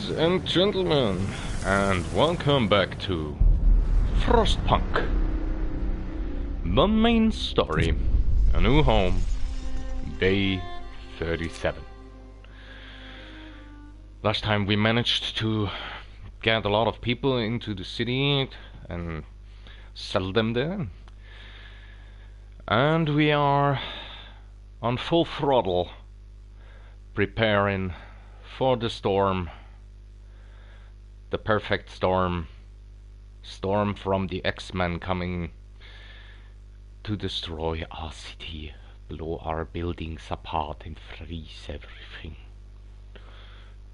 Ladies and gentlemen, and welcome back to Frostpunk. The main story, a new home, day 37. Last time we managed to get a lot of people into the city and settle them there. And we are on full throttle preparing for the storm. The perfect storm. Storm from the X-Men coming to destroy our city, blow our buildings apart and freeze everything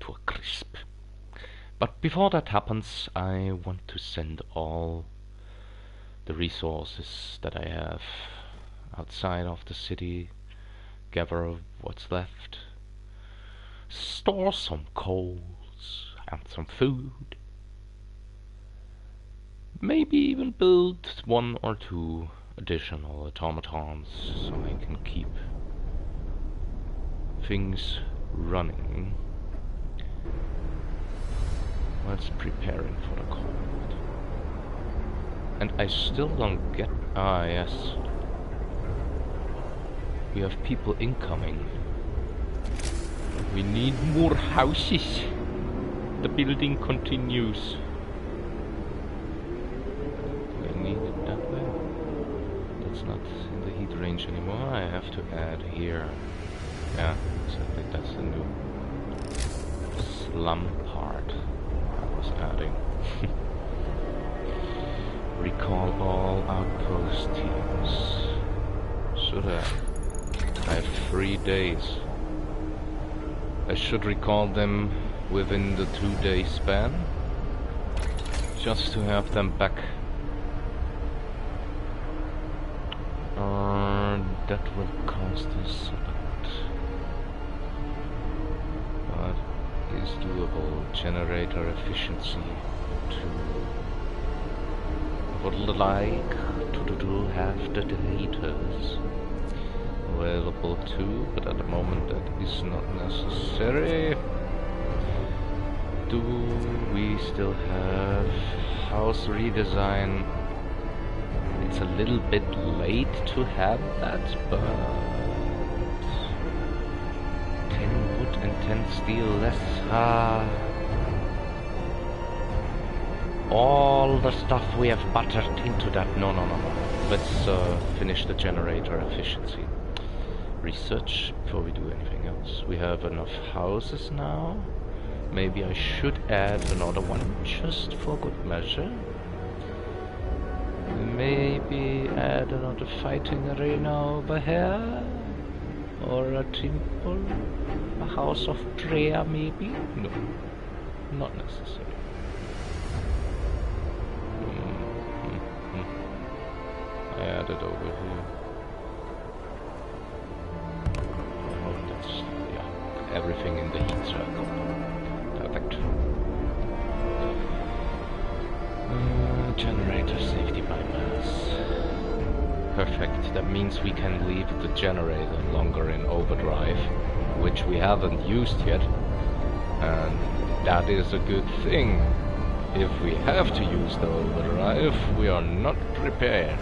to a crisp. But before that happens, I want to send all the resources that I have outside of the city, gather what's left, store some coals and some food, maybe even build 1 or 2 additional automatons so I can keep things running whilst preparing for the cold. And I still don't get... Ah, yes. We have people incoming. We need more houses. The building continues. Do I need it that way? That's not in the heat range anymore. I have to add here. Yeah, exactly. That's the new slum part I was adding. Recall all outpost teams. Should I have 3 days. I should recall them within the 2-day span, just to have them back. That will cost us a lot, but is doable. Generator efficiency 2. I would like to have the delators available too, but at the moment that is not necessary. Do we still have house redesign? It's a little bit late to have that, but 10 wood and 10 steel less. All the stuff we have buttered into that. No. Let's finish the generator efficiency. Research before we do anything else. We have enough houses now. Maybe I should add another one just for good measure. Maybe add another fighting arena over here, or a temple, a house of prayer maybe. No, not necessary. I added over here. Everything in the heat circle. Perfect. Generator safety bypass. Perfect. That means we can leave the generator longer in overdrive, which we haven't used yet. And that is a good thing. If we have to use the overdrive, we are not prepared.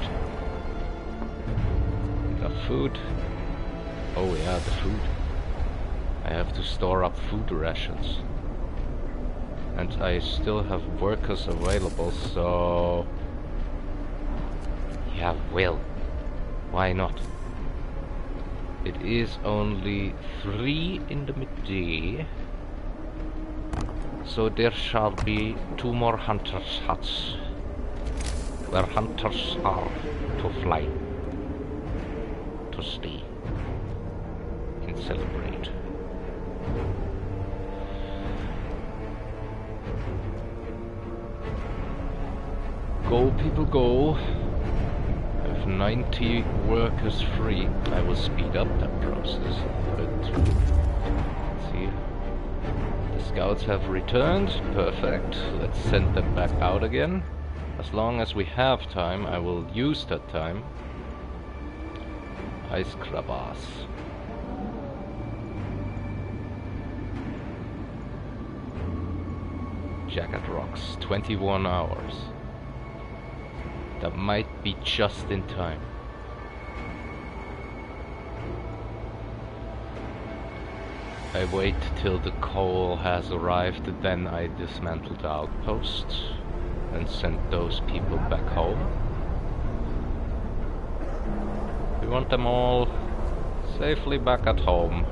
Enough food. Oh yeah, the food. I have to store up food rations. And I still have workers available, so... yeah, well, why not? It is only 3 in the midday, so there shall be 2 more hunters' huts, where hunters are to fly, to stay, and celebrate. Go, people, go. I have 90 workers free. I will speed up that process. But let's see. The scouts have returned. Perfect. Let's send them back out again. As long as we have time, I will use that time. Ice crevasse. Jagged rocks, 21 hours. That might be just in time. I wait till the coal has arrived, then I dismantle the outpost and send those people back home. We want them all safely back at home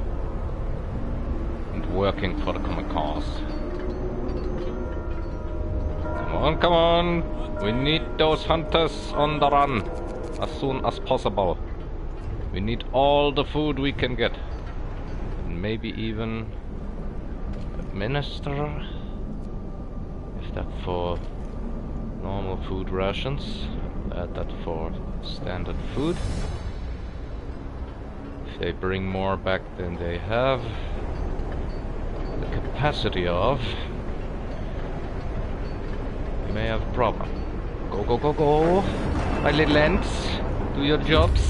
and working for the common cause. Come on! We need those hunters on the run as soon as possible. We need all the food we can get. And maybe even administer, if that for normal food rations, add that for standard food. If they bring more back than they have the capacity of, we may have a problem. Go, go, go, go! My little ants, do your jobs.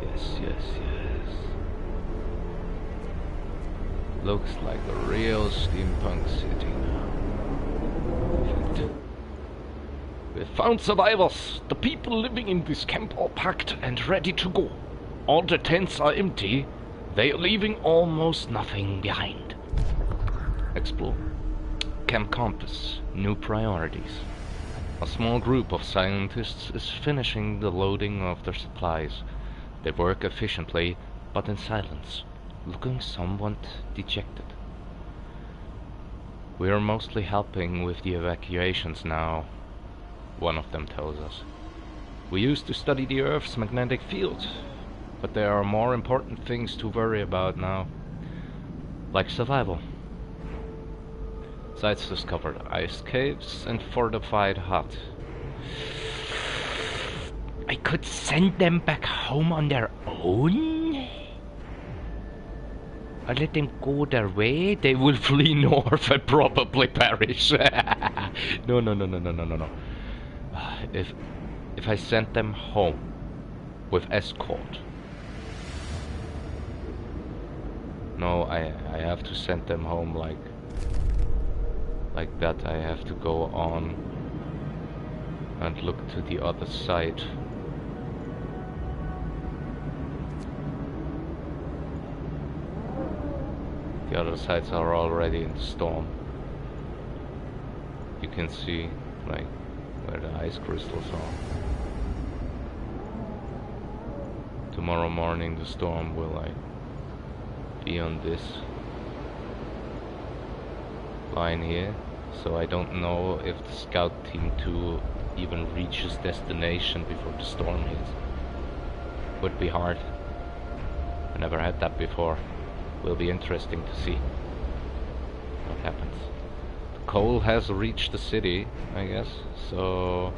Yes, yes, yes. Looks like a real steampunk city now. Perfect. We found survivors! The people living in this camp are packed and ready to go. All the tents are empty. They are leaving almost nothing behind. Explore. Camp Compass. New priorities. A small group of scientists is finishing the loading of their supplies. They work efficiently, but in silence, looking somewhat dejected. We are mostly helping with the evacuations now, one of them tells us. We used to study the Earth's magnetic field, but there are more important things to worry about now, like survival. Sites discovered, ice caves and fortified hut. I could send them back home on their own? I let them go their way, they will flee north and probably perish. No, no, no, no, no, no, no, no. If I sent them home with escort. No, I have to send them home like that. I have to go on and look to the other side. The other sides are already in the storm. You can see like where the ice crystals are. Tomorrow morning the storm will like be on this line here, so I don't know if the scout team 2 even reaches destination before the storm hits. Would be hard. I never had that before. Will be interesting to see what happens. The coal has reached the city, I guess, so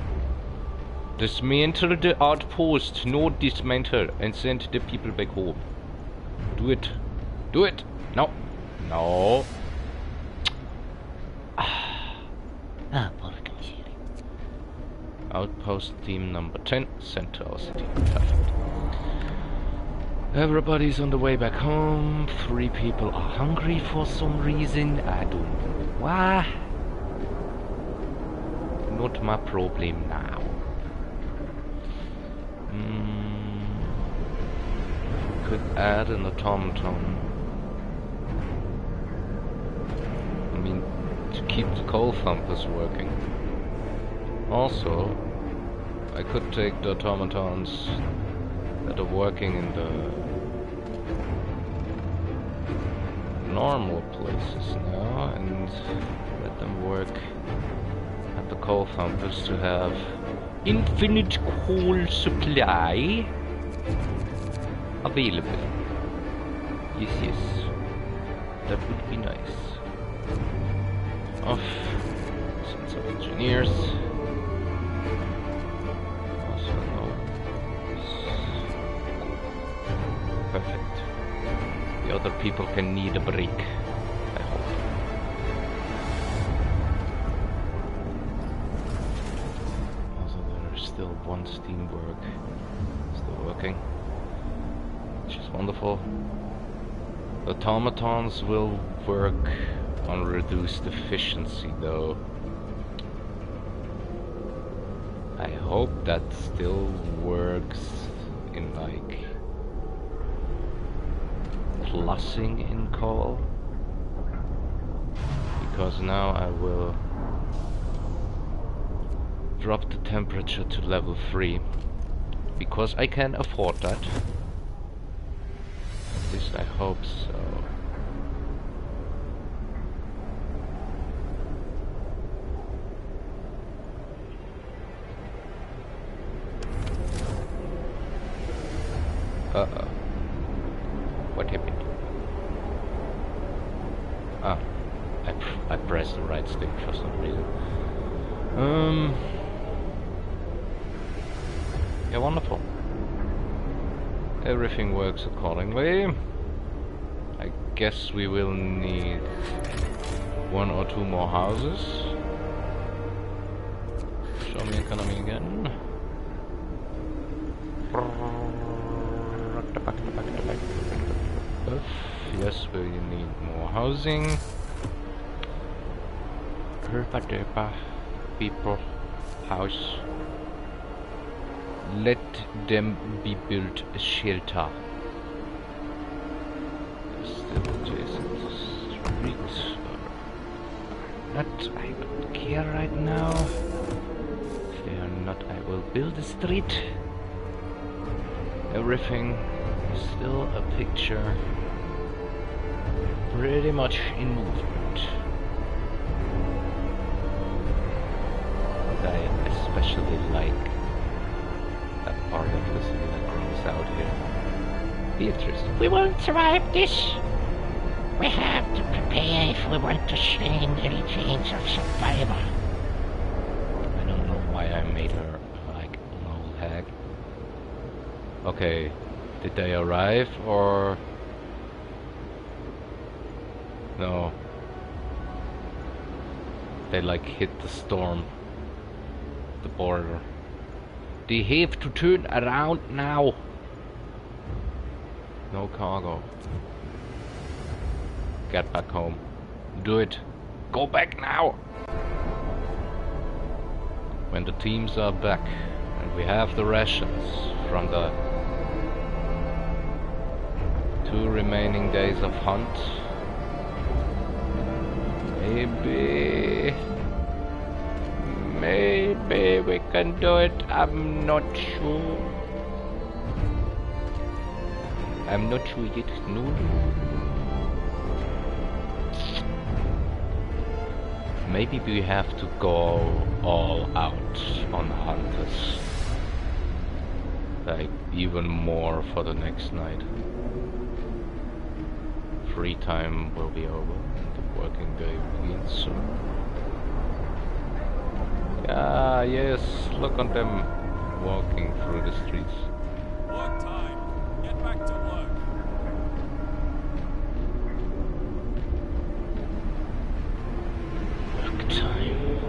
dismantle the outpost, not dismantle, and send the people back home. Do it. Do it! No! No! Outpost team number 10 sent to our city. Perfect. Everybody's on the way back home. 3 people are hungry for some reason. I don't know why. Not my problem now. Could add an automaton. I mean, to keep the coal thumpers working. Also, I could take the automatons that are working in the normal places now and let them work at the coal thumpers to have infinite coal supply available. Yes, yes. That would be nice. Off. Send some engineers. Also no. Perfect. The other people can need a break, I hope. Also there's still one steam work still working, which is wonderful. Automatons will work on reduced efficiency though. I hope that still works in like plussing in coal, because now I will drop the temperature to level 3 because I can afford that. At least I hope so. Uh-oh. What happened? Ah, I pressed the right stick for some reason. Yeah, wonderful. Everything works accordingly. I guess we will need 1 or 2 more houses. Show me economy again. Yes, we need more housing. People, house. Let them be built a shelter. Still adjacent streets. Not, I don't care right now. If they are not, I will build a street. Everything is still a picture. Pretty much in movement. I especially like that part of the city that comes out here. Beatrice. We won't survive this. We have to prepare if we want to swing in any chance of survival. I don't know why I made her like an old hag. Okay, did they arrive or... No. They like hit the storm. The border. They have to turn around now. No cargo. Get back home. Do it. Go back now. When the teams are back and we have the rations from the 2 remaining days of hunt, maybe we can do it. I'm not sure. I'm not sure yet. No. Maybe we have to go all out on hunters. Like even more for the next night. Free time will be over. The working day begins soon. Ah, yes, look on them walking through the streets. Work time. Get back to work. Work time.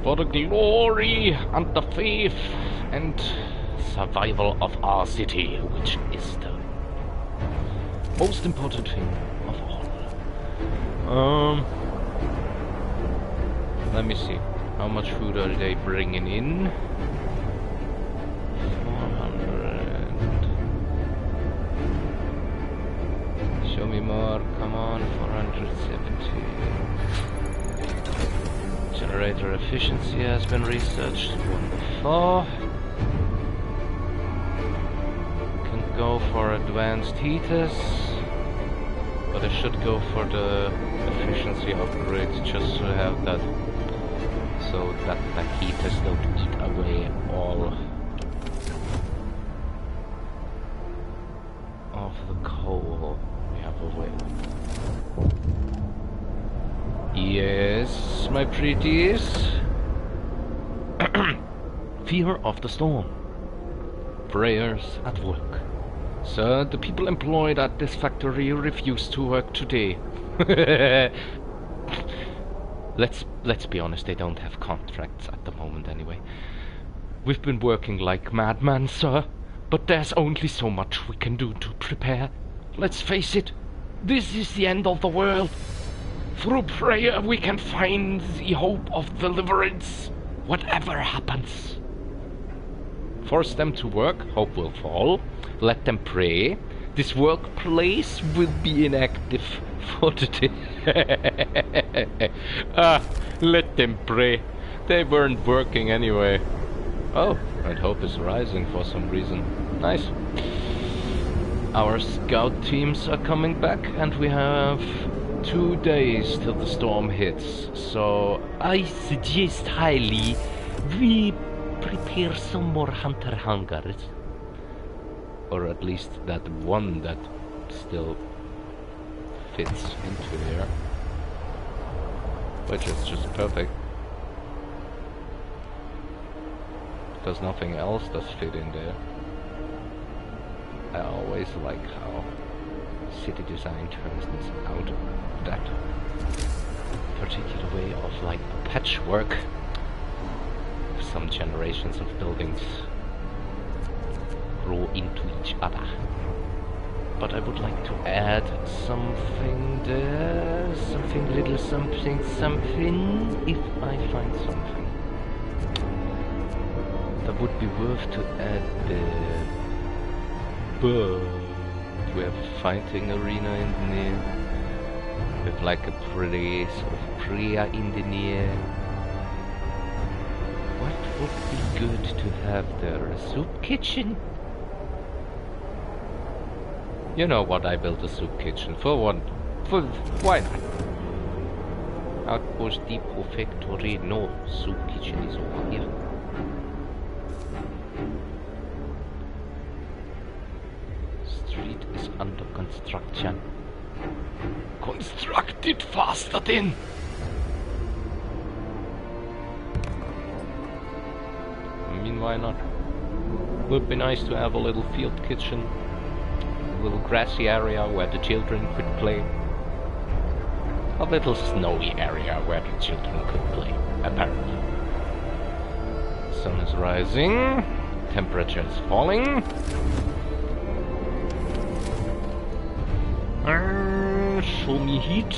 For the glory and the faith and survival of our city, which is the most important thing of all. Let me see. How much food are they bringing in? 400. Show me more. Come on, 470. Generator efficiency has been researched. Wonderful. Can go for advanced heaters. But I should go for the efficiency upgrade just to have that, so that the heaters don't eat away all of the coal we have available. Yes, my pretties. Fear of the storm. Prayers at work. Sir, the people employed at this factory refuse to work today. Let's be honest, they don't have contracts at the moment anyway. We've been working like madmen, sir. But there's only so much we can do to prepare. Let's face it, this is the end of the world. Through prayer we can find the hope of deliverance, whatever happens. Force them to work, hope will fall. Let them pray. This workplace will be inactive for the day. Let them pray. They weren't working anyway. Oh, and hope is rising for some reason. Nice. Our scout teams are coming back, and we have 2 days till the storm hits. So I suggest highly we prepare some more hunter hangars. Or at least that one that still fits into here. Which is just perfect. Because nothing else does fit in there. I always like how city design turns this out. That particular way of like patchwork. Some generations of buildings grow into each other. But I would like to add something there, something little, something, if I find something. That would be worth to add there. But we have a fighting arena in the near. With like a place of prayer in the near. What would be good to have there? A soup kitchen? You know what, I built a soup kitchen for one. For why not? Outpost Depot Factory. No, soup kitchen is over here. Street is under construction. Construct it faster then! I mean, why not? Would be nice to have a little field kitchen. A little grassy area where the children could play. A little snowy area where the children could play, apparently. Sun is rising. Temperature is falling. Show me heat.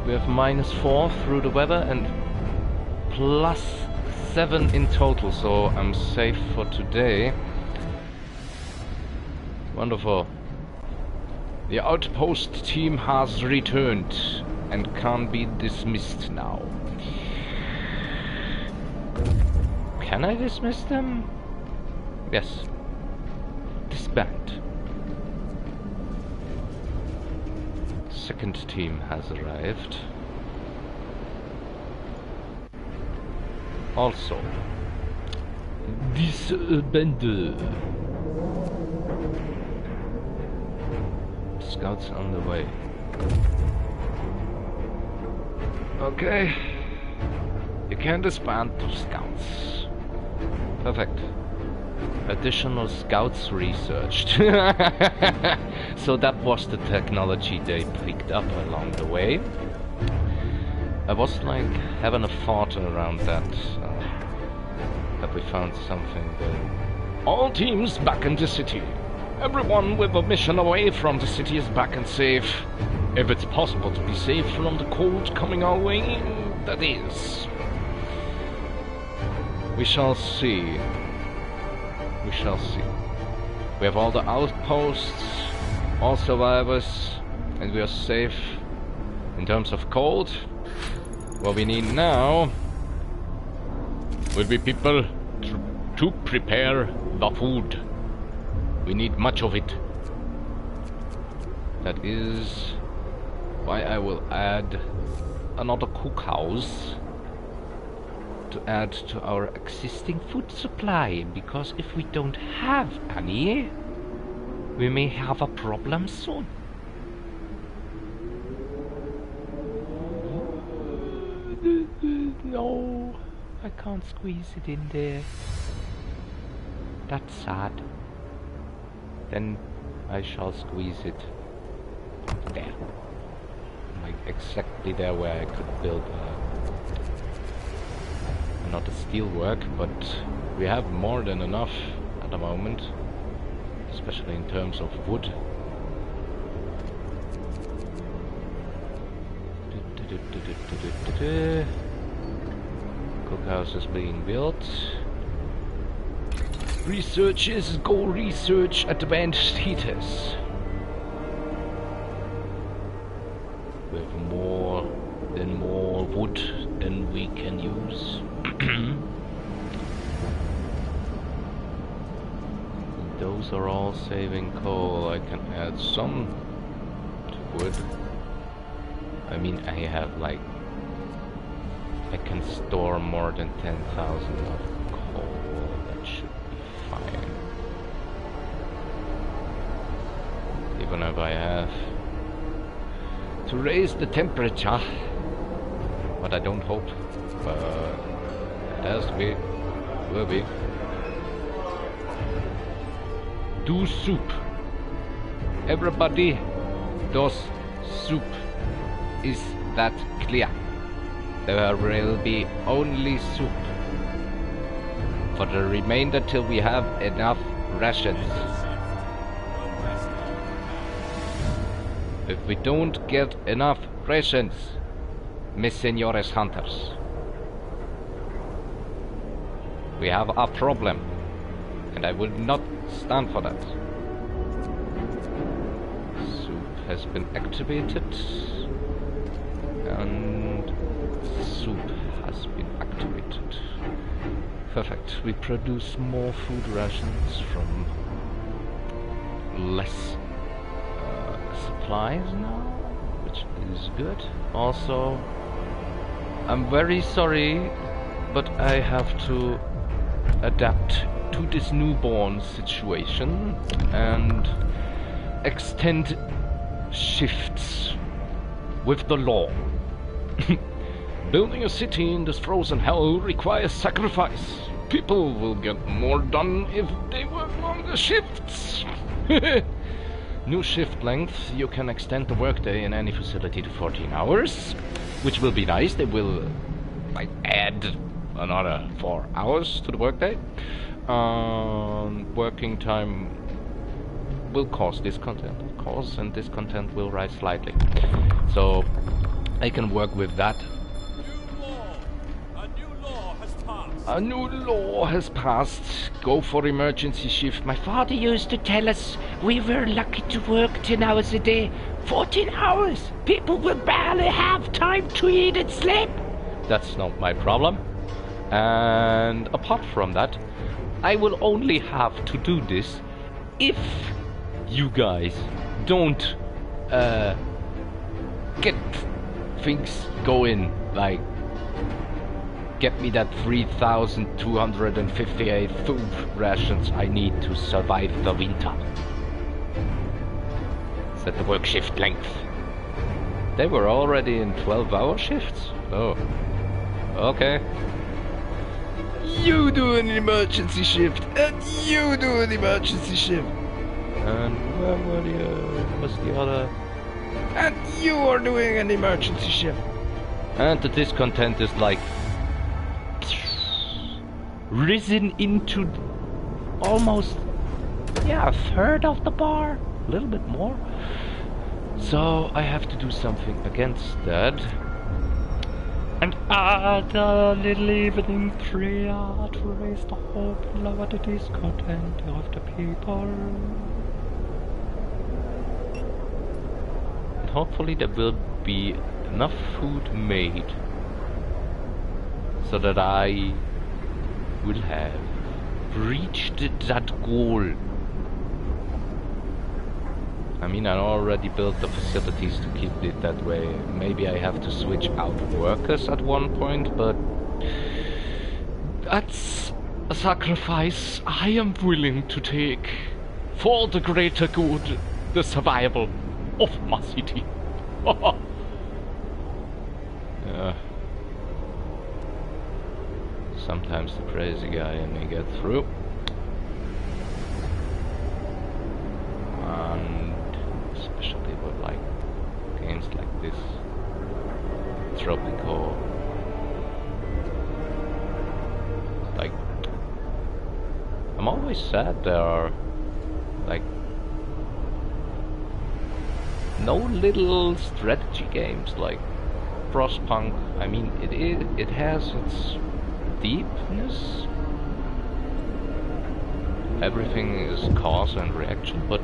We have -4 through the weather and +7 in total, so I'm safe for today. Wonderful. The outpost team has returned and can be dismissed now. Can I dismiss them? Yes. Disband. Second team has arrived. Also. Disband. Scouts on the way. Okay. You can disband to scouts. Perfect. Additional scouts researched. So that was the technology they picked up along the way. I was like having a thought around that. That we found something there. All teams back in the city. Everyone with a mission away from the city is back and safe. If it's possible to be safe from the cold coming our way, that is. We shall see. We shall see. We have all the outposts, all survivors, and we are safe in terms of cold. What we need now will be people to prepare the food. We need much of it. That is why I will add another cookhouse to add to our existing food supply, because if we don't have any, we may have a problem soon. No, I can't squeeze it in there. That's sad. Then I shall squeeze it there. Like exactly there where I could build not a steel work, but we have more than enough at the moment, especially in terms of wood. Cookhouse is being built. Researchers go research advanced heaters. With more wood than we can use. Those are all saving coal. I can add some to wood. I mean, I have like, I can store more than 10,000 of coal. That should be fine. Even if I have to raise the temperature, but I don't hope. But it has to be, will be. Do soup. Everybody does soup. Is that clear? There will be only soup for the remainder till we have enough rations. If we don't get enough rations, mis senores hunters, we have a problem, and I will not stand for that. Soup has been activated, and soup has been activated. Perfect. We produce more food rations from less supplies now, which is good. Also, I'm very sorry, but I have to adapt to this newborn situation and extend shifts with the law. Building a city in this frozen hell requires sacrifice. People will get more done if they work longer shifts. New shift length, you can extend the workday in any facility to 14 hours, which will be nice. They will like add another 4 hours to the workday. Working time will cause discontent, of course, and discontent will rise slightly. So I can work with that. A new law has passed. Go for emergency shift. My father used to tell us we were lucky to work 10 hours a day. 14 hours! People will barely have time to eat and sleep! That's not my problem. And apart from that, I will only have to do this if you guys don't get things going, like get me that 3,258 food rations I need to survive the winter. Set the work shift length. They were already in 12-hour shifts? Oh. Okay. You do an emergency shift, and you do an emergency shift. And where were was the other? And you are doing an emergency shift. And the discontent is like risen into almost, yeah, a third of the bar, a little bit more. So I have to do something against that. And add a little evening prayer to raise the hope and lower the discontent of the people. And hopefully there will be enough food made so that I will have reached that goal. I mean, I already built the facilities to keep it that way. Maybe I have to switch out workers at one point, but that's a sacrifice I am willing to take for the greater good, the survival of my city. Yeah. Sometimes the crazy guy in me get through. And especially with like games like this, tropical, like I'm always very sad there are like no little strategy games like Frostpunk. I mean, it has its deepness. Everything is cause and reaction, but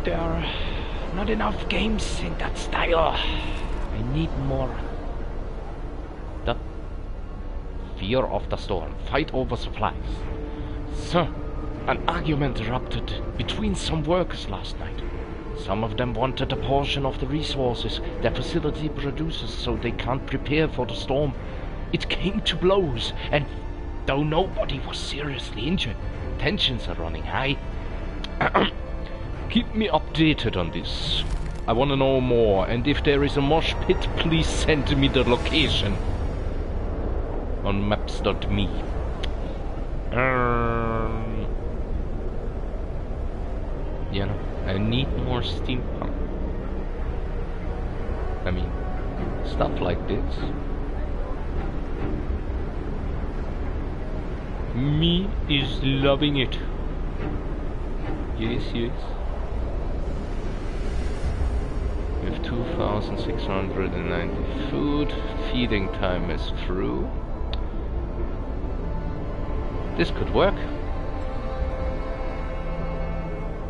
There are not enough games in that style. I need more. the fear of the storm, fight over supplies. Sir, an argument erupted between some workers last night. Some of them wanted a portion of the resources their facility produces so they can't prepare for the storm. It came to blows, and though nobody was seriously injured, tensions are running high. Keep me updated on this. I want to know more, and if there is a mosh pit, please send me the location on maps.me. You know, I need more steampunk. I mean, stuff like this. Me is loving it. Yes, yes. We have 2,690 food. Feeding time is through. This could work.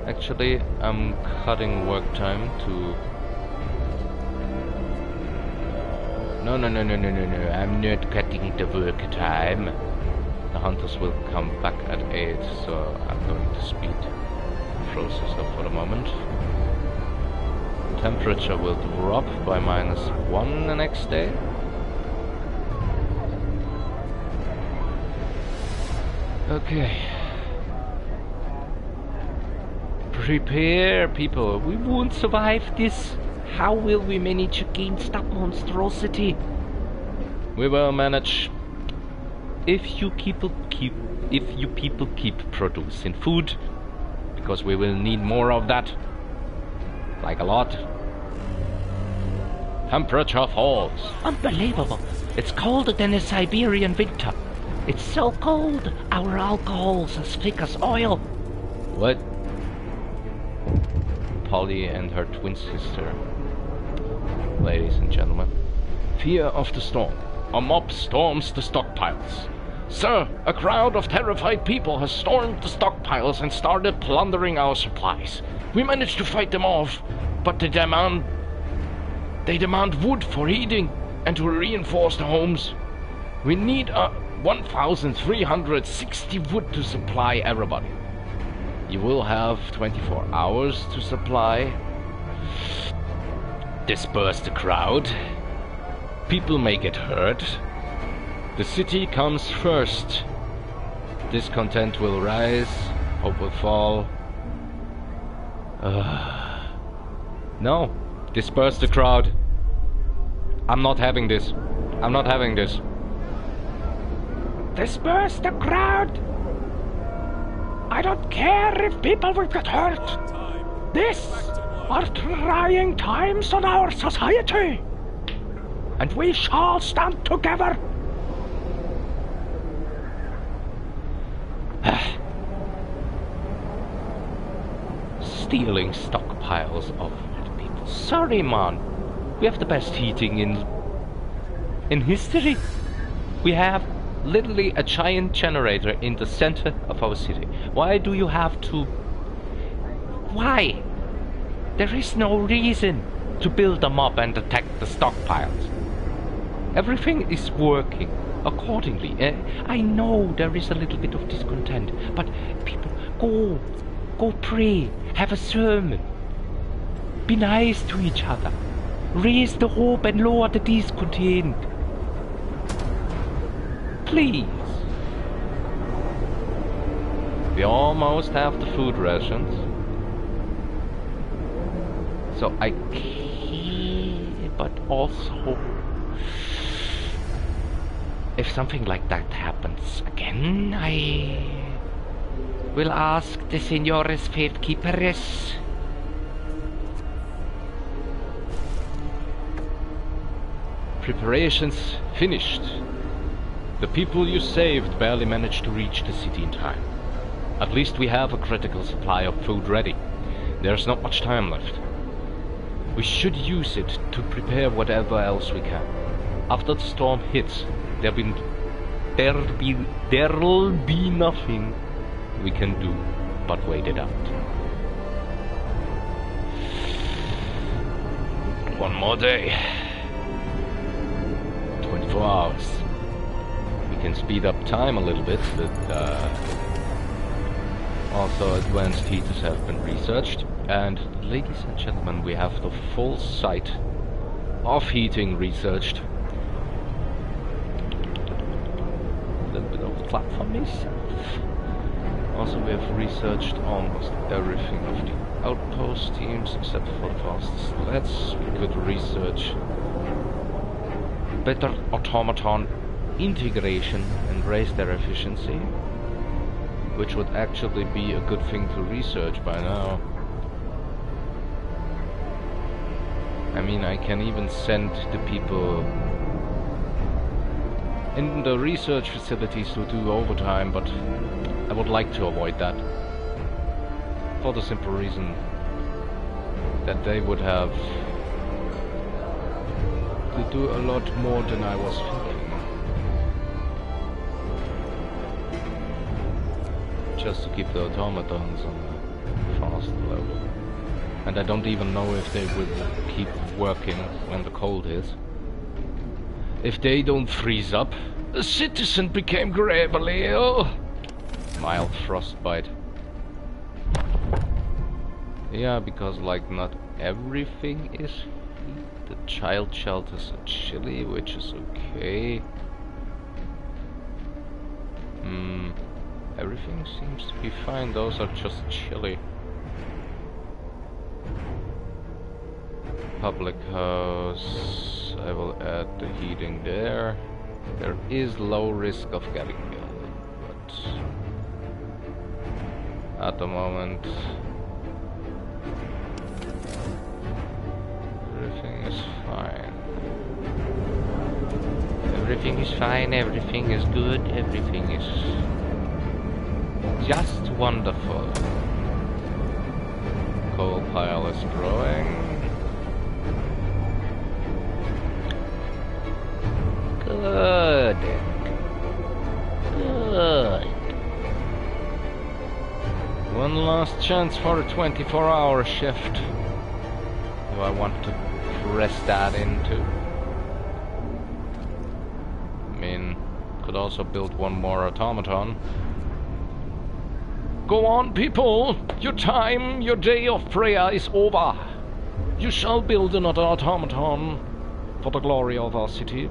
Actually, I'm cutting work time to... No, I'm not cutting the work time. The hunters will come back at 8, so I'm going to speed the process up for the moment. Temperature will drop by -1 the next day. Okay. Prepare, people. We won't survive this. How will we manage against that monstrosity? We will manage if you people keep producing food, because we will need more of that. Like a lot. Temperature falls. Unbelievable. It's colder than a Siberian winter. It's so cold, our alcohol's as thick as oil. What? Polly and her twin sister. Ladies and gentlemen. Fear of the storm. A mob storms the stockpiles. Sir, a crowd of terrified people has stormed the stockpiles and started plundering our supplies. We managed to fight them off, but they demand wood for heating and to reinforce the homes. We need 1,360 wood to supply everybody. You will have 24 hours to supply. Disperse the crowd. People may get hurt. The city comes first. Discontent will rise. Hope will fall. No. Disperse the crowd. I'm not having this. I'm not having this. Disperse the crowd! I don't care if people will get hurt. This are trying times on our society. And we shall stand together. Stealing stockpiles of people. Sorry, man. We have the best heating in history. We have literally a giant generator in the center of our city. Why do you have to... Why? There is no reason to build them up and attack the stockpiles. Everything is working accordingly. I know there is a little bit of discontent, but people, go pray, have a sermon, be nice to each other, raise the hope and lower the discontent. Please. We almost have the food rations. So I can't, but also if something like that happens again, I will ask the Senores Faithkeepers. Preparations finished. The people you saved barely managed to reach the city in time. At least we have a critical supply of food ready. There's not much time left. We should use it to prepare whatever else we can. After the storm hits, there'll be nothing we can do but wait it out. One more day. 24 hours. We can speed up time a little bit, but also advanced heaters have been researched. And ladies and gentlemen, we have the full site of heating researched. A little bit of clap for myself. Also, we have researched almost everything of the outpost teams except for the fastest sleds. We could research better automaton integration and raise their efficiency, which would actually be a good thing to research by now. I mean, I can even send the people in the research facilities to do overtime, but I would like to avoid that. For the simple reason that they would have to do a lot more than I was thinking. Just to keep the automatons on a fast level. And I don't even know if they will keep working when the cold hits. If they don't freeze up, a citizen became gravely ill. Mild frostbite. Yeah, because like not everything is heat. The child shelters are chilly, which is okay. Everything seems to be fine, those are just chilly. Public house, I will add the heating there. There is low risk of getting ill, but at the moment everything is fine. Everything is fine, everything is good, everything is just wonderful. Coal pile is growing. Good. Good. One last chance for a 24-hour shift. Do I want to press that into? I mean, could also build one more automaton. Go on, people! Your time, your day of prayer is over. You shall build another automaton for the glory of our city.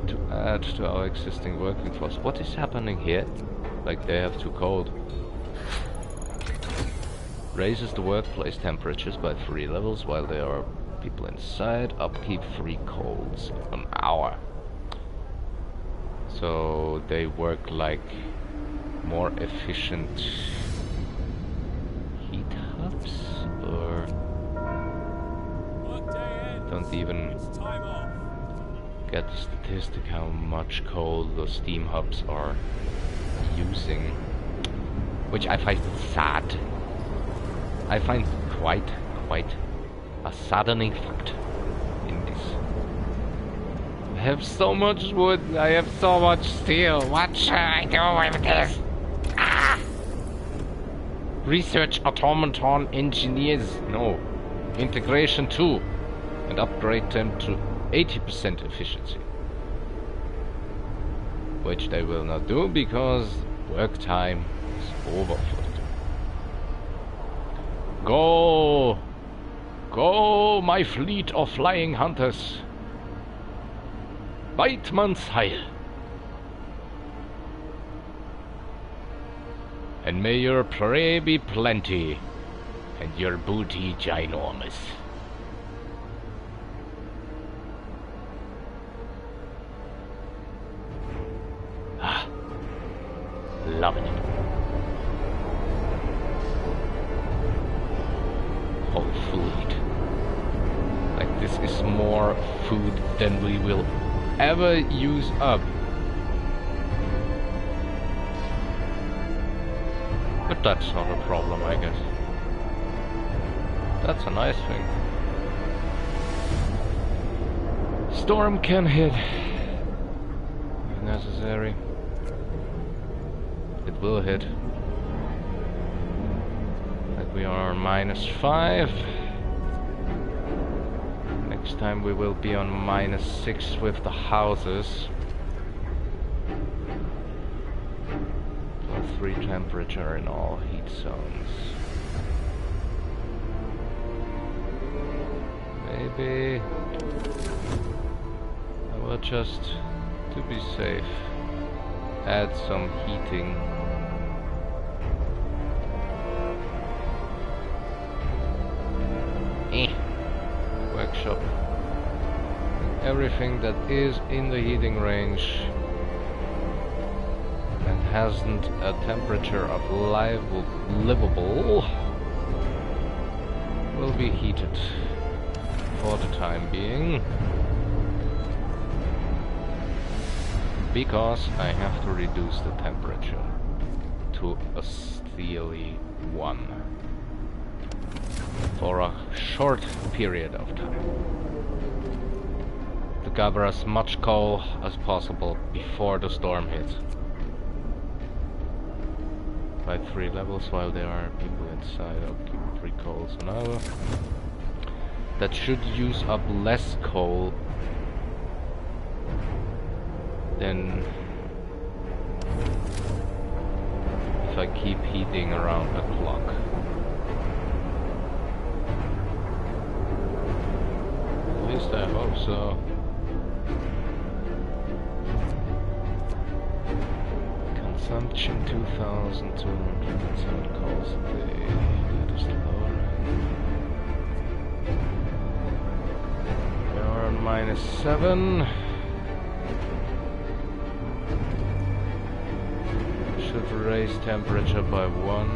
To add to our existing working force. What is happening here? Like they have too cold. Raises the workplace temperatures by 3 levels while there are people inside. Upkeep 3 colds an hour. So they work like more efficient heat hubs, or don't even get the statistic how much coal the steam hubs are using, which I find sad. I find quite a saddening fact in this. I have so much wood, I have so much steel, what should I do with this? Ah! Research automaton engineers, no. Integration 2, and upgrade them to 80% efficiency. Which they will not do because work time is over for them. Go! Go, my fleet of flying hunters! Weidmanns Heil! And may your prey be plenty, and your booty ginormous. Ah, loving it. Whole food. Like this is more food than we will ever use up. But that's not a problem, I guess. That's a nice thing. Storm can hit if necessary. It will hit. And we are on -5. Next time we will be on -6 with the houses. +3 temperature in all heat zones. Maybe I will just, to be safe, add some heating. Workshop. Everything that is in the heating range and hasn't a temperature of livable will be heated for the time being, because I have to reduce the temperature to a steely 1 for a short period of time to gather as much coal as possible before the storm hits. By 3 levels while there are people inside. I'll keep 3 coals an hour. That should use up less coal than if I keep heating around the clock. At least I hope so. Consumption 2,207 coals a day. That is the lower end. We are on -7. Should raise temperature by 1.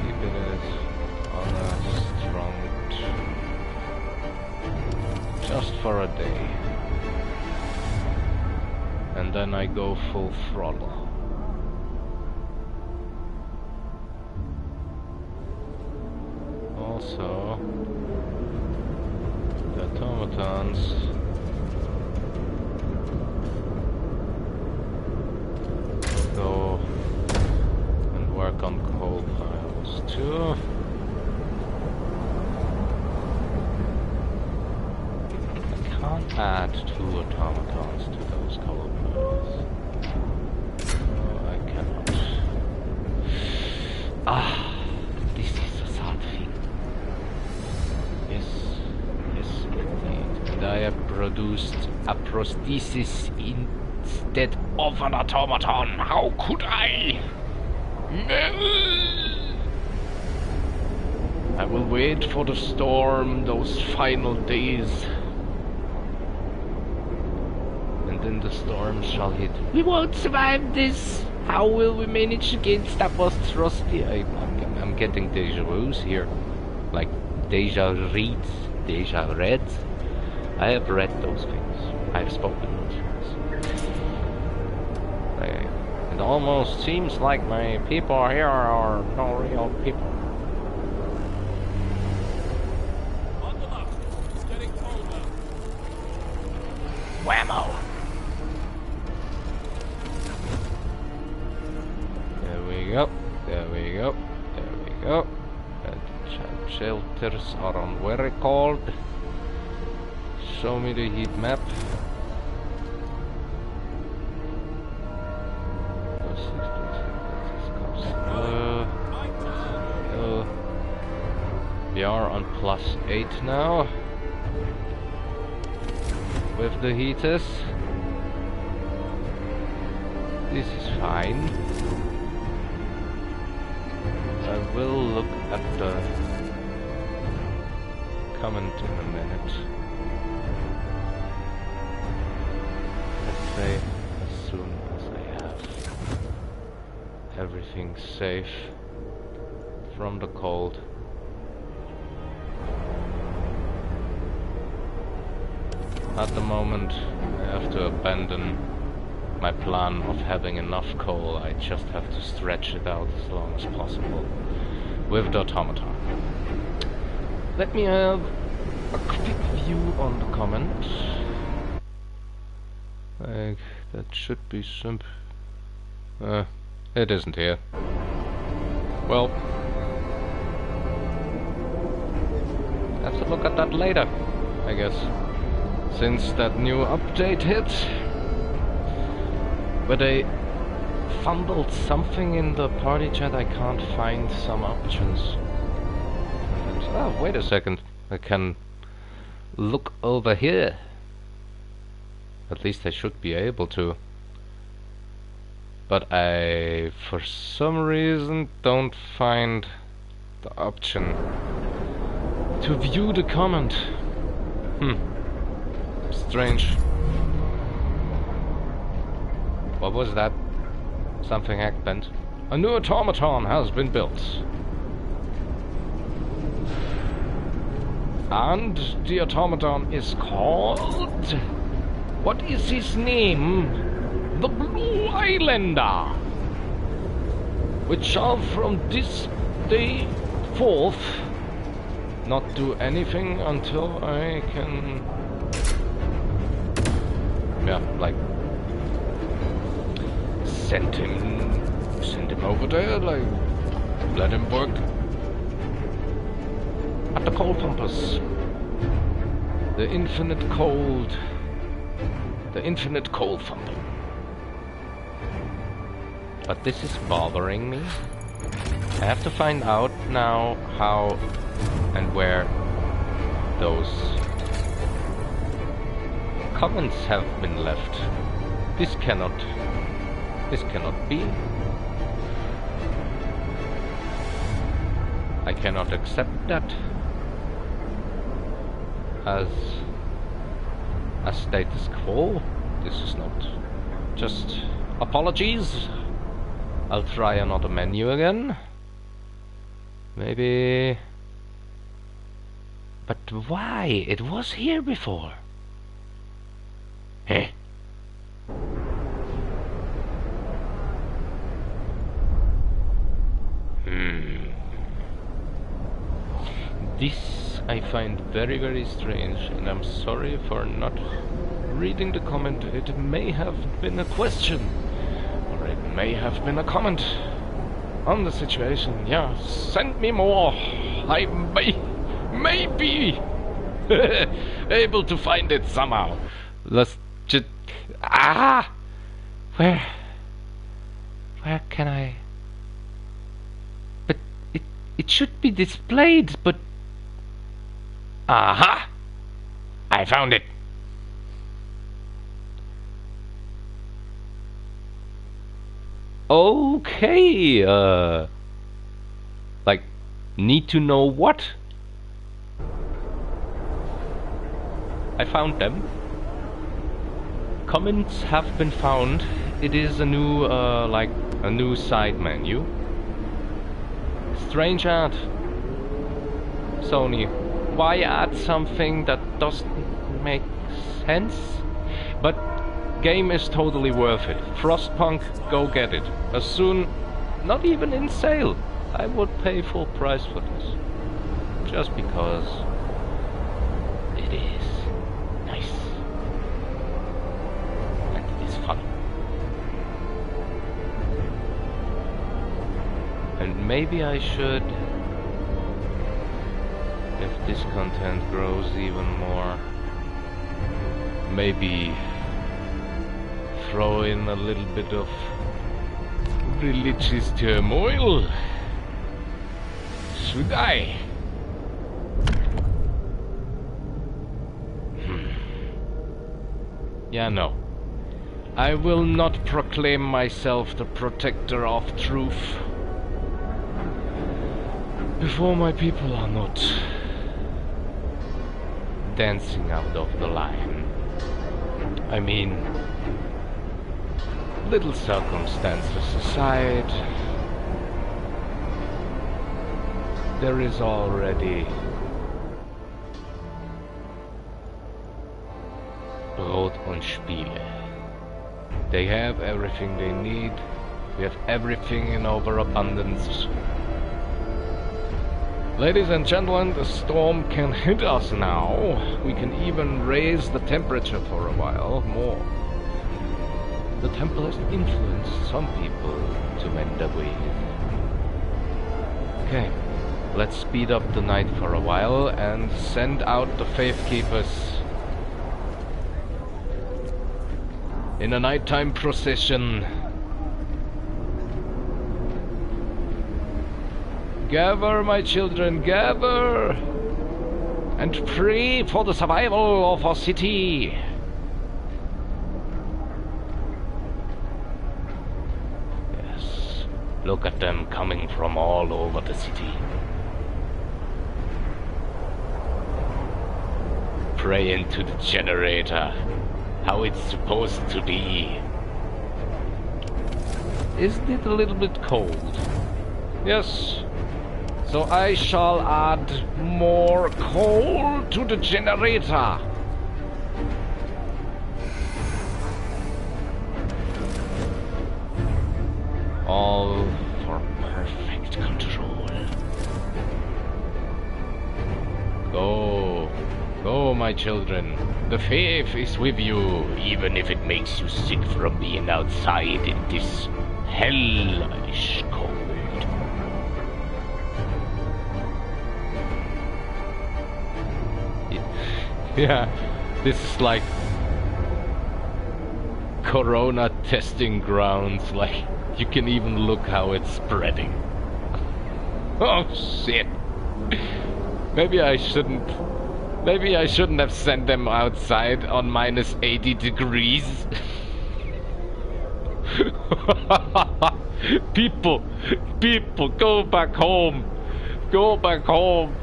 Keeping it on a strong just for a day. And then I go full throttle. Also, the automatons go and work on coal piles too. I can't add 2 automatons to those coal piles. No, I cannot. This is a sad thing. Yes, yes indeed. And I have produced a prosthesis instead of an automaton. How could I? No! I will wait for the storm, those final days. And then the storm shall hit. We won't survive this! How will we manage against that was trusty? I'm getting deja vus here. Like deja reads, deja reads. I have read those things. I have spoken those things. It almost seems like my people here are no real people. Bundle up. It's getting colder. Whammo! There we go. There we go. There we go. And shelters are on very cold. Show me the heat map. We are on +8 now with the heaters. This is fine. I will look at the comment in a minute. Let's say as soon as I have everything safe from the cold. at the moment. I have to abandon my plan of having enough coal. I just have to stretch it out as long as possible with the automaton. Let me have a quick view on the comment. Like, that should be simple. It isn't here. Well, have to look at that later, I guess. Since that new update hit, where they fumbled something in the party chat, I can't find some options. Oh, wait a second. I can look over here. At least I should be able to. But I, for some reason, don't find the option to view the comment. Strange. What was that? Something happened. A new automaton has been built. And the automaton is called... What is his name? The Blue Islander. Which shall from this day forth not do anything until I can... Yeah, like... Send him over there, like... Let him work at the coal pumpers. The infinite coal thumping. But this is bothering me. I have to find out now how and where those comments have been left. This cannot be. I cannot accept that as a status quo. This is not just apologies. I'll try another menu again. Maybe... But why? It was here before. Heh. This I find very, very strange, and I'm sorry for not reading the comment. It may have been a question, or it may have been a comment on the situation. Yeah, send me more. I may be able to find it somehow. Let's just... Where can I... But it should be displayed, but... Aha! I found it! Okay, like, need to know what? I found them. Comments have been found. It is a new, like, a new side menu. Strange ad. Sony, why add something that doesn't make sense? But game is totally worth it. Frostpunk, go get it. As soon, not even in sale, I would pay full price for this. Just because it is nice. And it is fun. And maybe I should, if this content grows even more, maybe throw in a little bit of religious turmoil. Should I? Yeah, no. I will not proclaim myself the protector of truth before my people are not dancing out of the line. I mean, little circumstances aside, there is already Brot und Spiele. They have everything they need. We have everything in overabundance. Ladies and gentlemen, the storm can hit us now. We can even raise the temperature for a while more. The temple has influenced some people to mend the way. Okay, let's speed up the night for a while and send out the Faith Keepers in a nighttime procession. Gather, my children, gather! And pray for the survival of our city! Yes, look at them coming from all over the city. Pray into the generator, how it's supposed to be. Isn't it a little bit cold? Yes. So I shall add more coal to the generator. All for perfect control. Go. Go, my children. The faith is with you, even if it makes you sick from being outside in this hellish cold. Yeah, this is like Corona testing grounds. Like, you can even look how it's spreading. Oh shit. Maybe I shouldn't have sent them outside on minus 80 degrees. People, go back home. Go back home.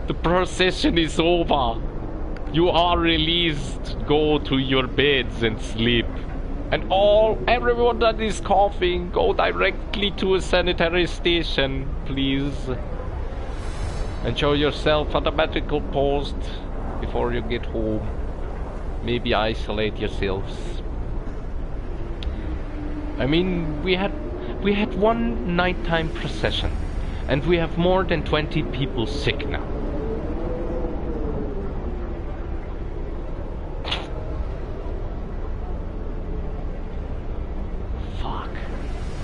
The procession is over. You are released. Go to your beds and sleep. And everyone that is coughing, go directly to a sanitary station, please. And show yourself at a medical post before you get home. Maybe isolate yourselves. I mean, we had one nighttime procession, and we have more than 20 people sick now.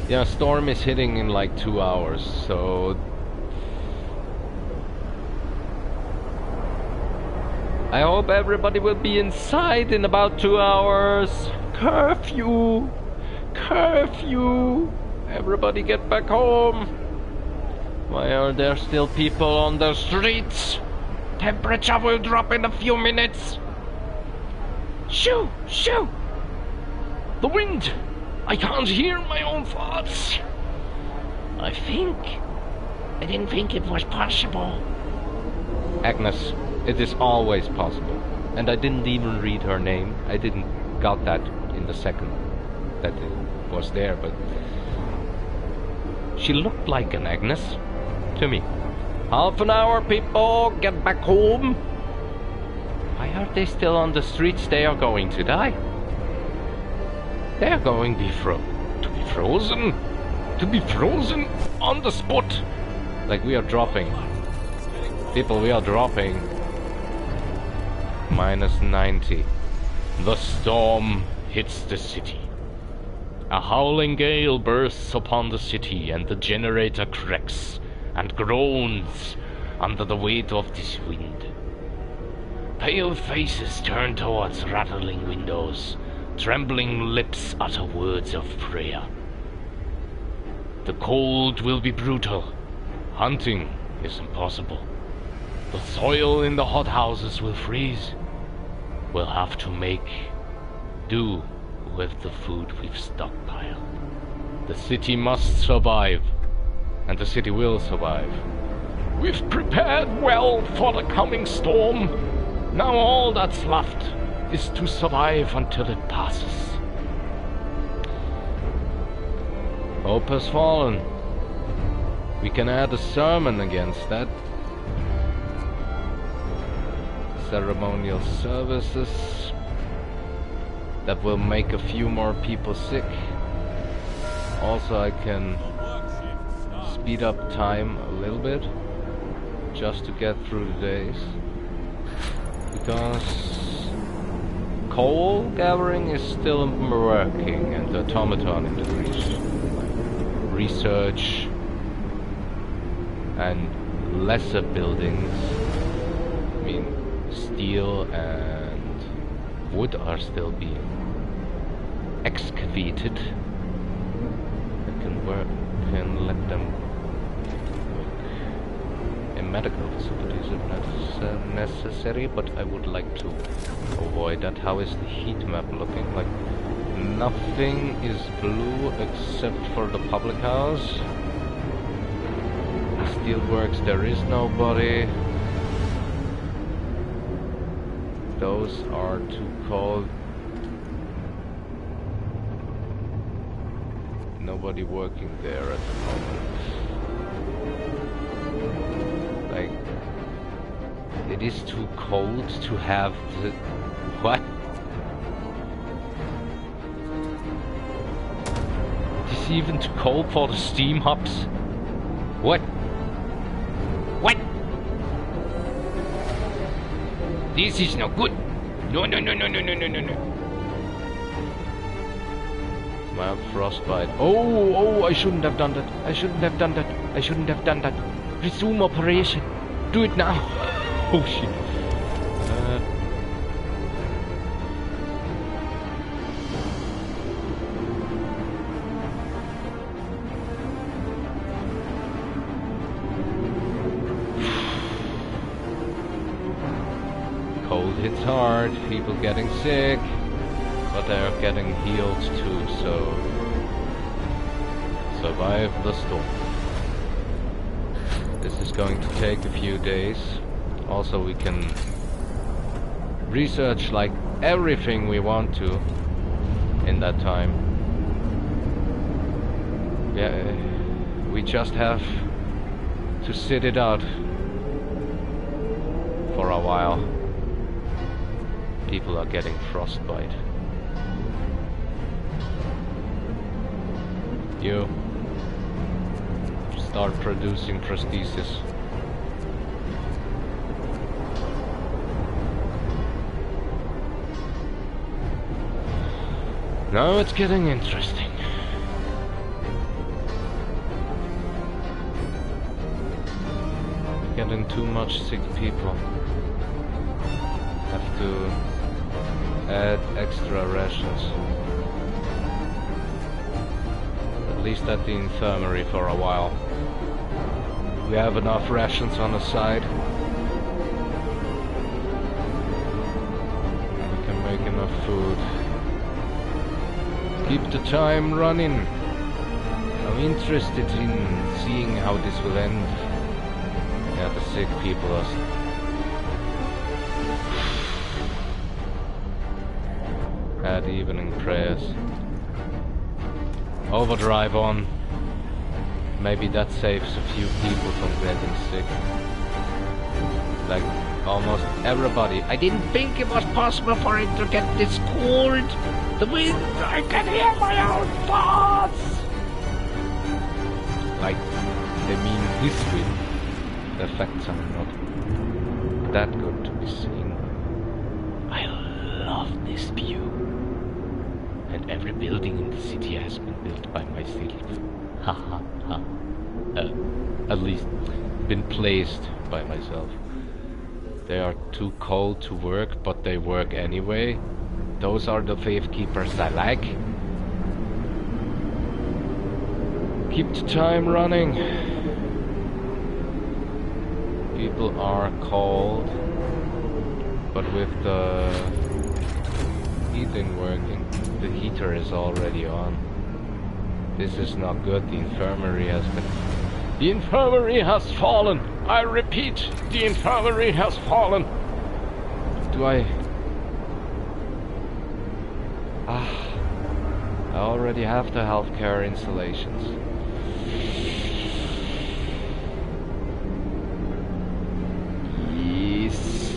Yeah, storm is hitting in like 2 hours, so I hope everybody will be inside in about 2 hours. Curfew! Curfew! Everybody get back home! Why are there still people on the streets? Temperature will drop in a few minutes. Shoo! Shoo! The wind! I can't hear my own thoughts. I didn't think it was possible. Agnes, it is always possible. And I didn't even read her name. I didn't got that in the second that it was there, but she looked like an Agnes to me. Half an hour, people, get back home. Why are they still on the streets? They are going to die. They are going to be frozen on the spot. Like, we are dropping. People, we are dropping. Minus 90. The storm hits the city. A howling gale bursts upon the city, and the generator cracks and groans under the weight of this wind. Pale faces turn towards rattling windows. Trembling lips utter words of prayer. The cold will be brutal. Hunting is impossible. The soil in the hothouses will freeze. We'll have to make do with the food we've stockpiled. The city must survive, and the city will survive. We've prepared well for the coming storm. Now all that's left is to survive until it passes. Hope has fallen. We can add a sermon against that. Ceremonial services. That will make a few more people sick. Also, I can speed up time a little bit just to get through the days, because coal gathering is still working and the automaton industries, research and lesser buildings, I mean steel and wood, are still being excavated. I can let them work in medical facilities if necessary, but I would like to avoid that. How is the heat map looking? Like, nothing is blue except for the public house. The steelworks, there is nobody. Those are too cold. Nobody working there at the moment. Like, it is too cold to have the... What? It is even too cold for the steam hops? What? What? This is not good. No. Mild frostbite. Oh, I shouldn't have done that. I shouldn't have done that. Resume operation. Do it now. Oh shit. Cold hits hard. People getting sick. But they're getting healed too, so survive the storm. This is going to take a few days. Also, we can research like everything we want to in that time. Yeah, we just have to sit it out for a while. People are getting frostbite. You start producing prosthesis. Now it's getting interesting. Getting too much sick people. Have to add extra rations. At least at the infirmary for a while. We have enough rations on the side. We can make enough food. Keep the time running. I'm interested in seeing how this will end. Yeah, the sick people are... Add evening prayers. Overdrive on. Maybe that saves a few people from getting sick. Like almost everybody. I didn't think it was possible for it to get this cold. The wind, I can hear my own thoughts. Like, they mean this wind. The effects are not that good to be seen. I love this view. And every building in the city has been built by myself. Ha ha ha. At least been placed by myself. They are too cold to work, but they work anyway. Those are the faith keepers I like. Keep the time running. People are cold, but with the heating working, the heater is already on. This is not good. The infirmary has been... The infirmary has fallen! I repeat, the infirmary has fallen! Do I already have the healthcare installations. Yes.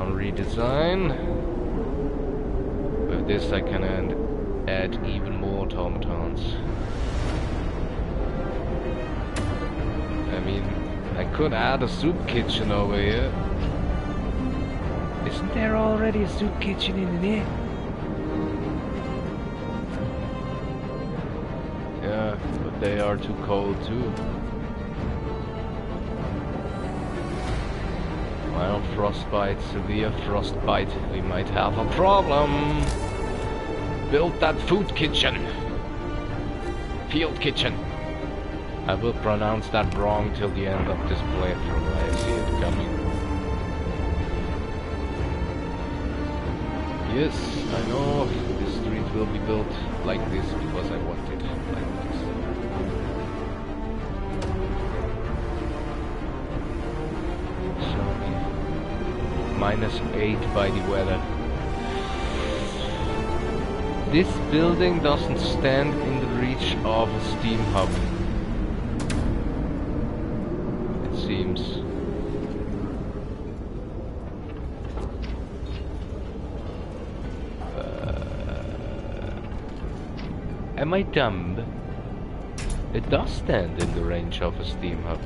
automaton redesign. With this I can add even more automatons. I mean, I could add a soup kitchen over here. Isn't there already a soup kitchen in here? Yeah, but they are too cold too. Well, frostbite, severe frostbite, we might have a problem. Build that food kitchen. Field kitchen. I will pronounce that wrong till the end of this playthrough. I see it coming. Yes, I know this street will be built like this because I want it like this. Sorry. -8 by the weather. This building doesn't stand in the reach of a steam hub. It seems. Am I dumb? It does stand in the range of a steam hub.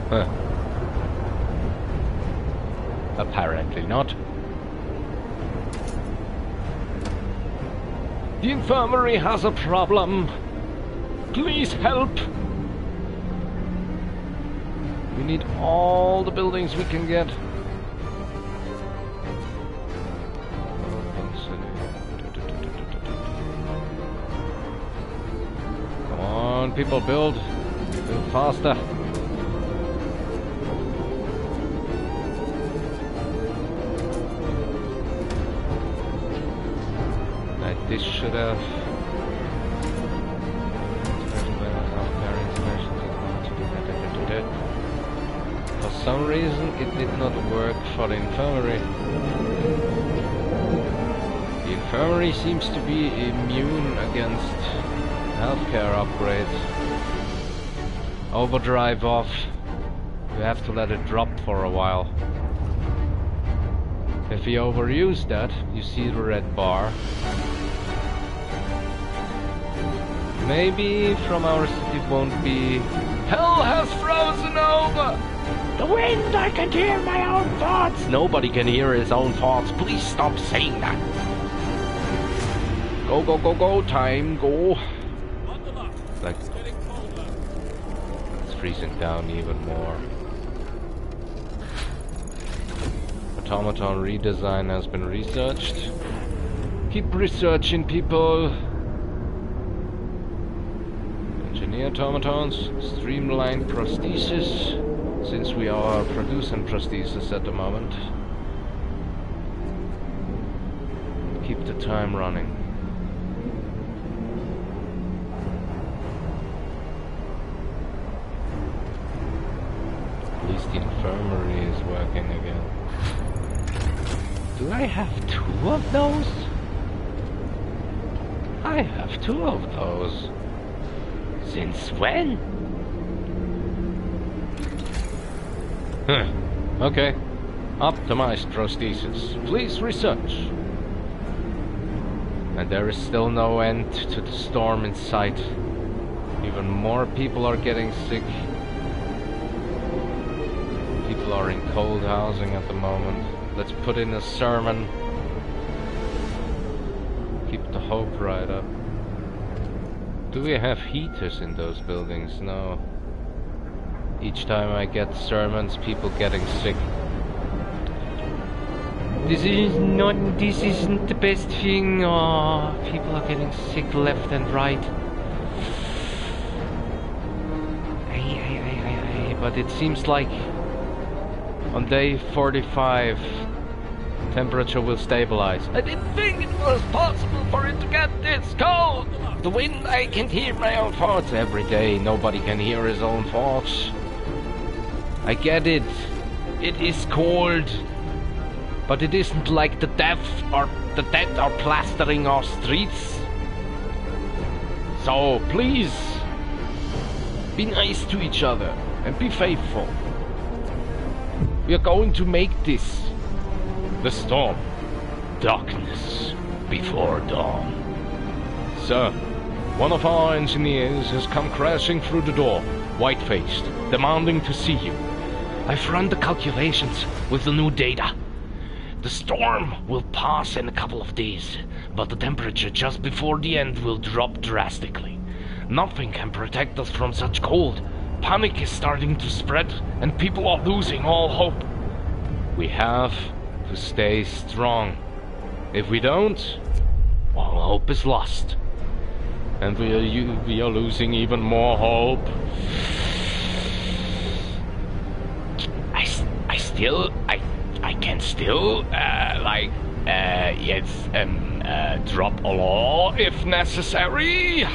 Huh. Apparently not. The infirmary has a problem. Please help. We need all the buildings we can get. Come on, people, build faster. This should have... For some reason it did not work for the infirmary. The infirmary seems to be immune against healthcare upgrades. Overdrive off. You have to let it drop for a while. If you overuse that, you see the red bar. Maybe from our city it won't be... Hell has frozen over! The wind, I can hear my own thoughts! Nobody can hear his own thoughts. Please stop saying that. Go, go, go, go, time, go. Like, it's freezing down even more. Automaton redesign has been researched. Keep researching, people. Engineer automatons, streamline prosthesis, since we are producing prosthesis at the moment. Keep the time running. At least the infirmary is working again. Do I have 2 of those? I have 2 of those. Since when? Huh. Okay. Optimized prosthesis. Please research. And there is still no end to the storm in sight. Even more people are getting sick. People are in cold housing at the moment. Let's put in a sermon. Keep the hope right up. Do we have heaters in those buildings? No. Each time I get sermons, people getting sick. This isn't the best thing. Oh, people are getting sick left and right. But it seems like on day 45 temperature will stabilize. I didn't think it was possible for it to get this cold. The wind, I can hear my own thoughts every day. Nobody can hear his own thoughts. I get it. It is cold. But it isn't like the dead are plastering our streets. So please Be nice to each other and be faithful. We are going to make this the storm. Darkness before dawn. Sir, one of our engineers has come crashing through the door, white-faced, demanding to see you. I've run the calculations with the new data. The storm will pass in a couple of days, but the temperature just before the end will drop drastically. Nothing can protect us from such cold. Panic is starting to spread, and people are losing all hope. We have to stay strong. If we don't, all hope is lost. And we are losing even more hope. I can still, drop a law if necessary.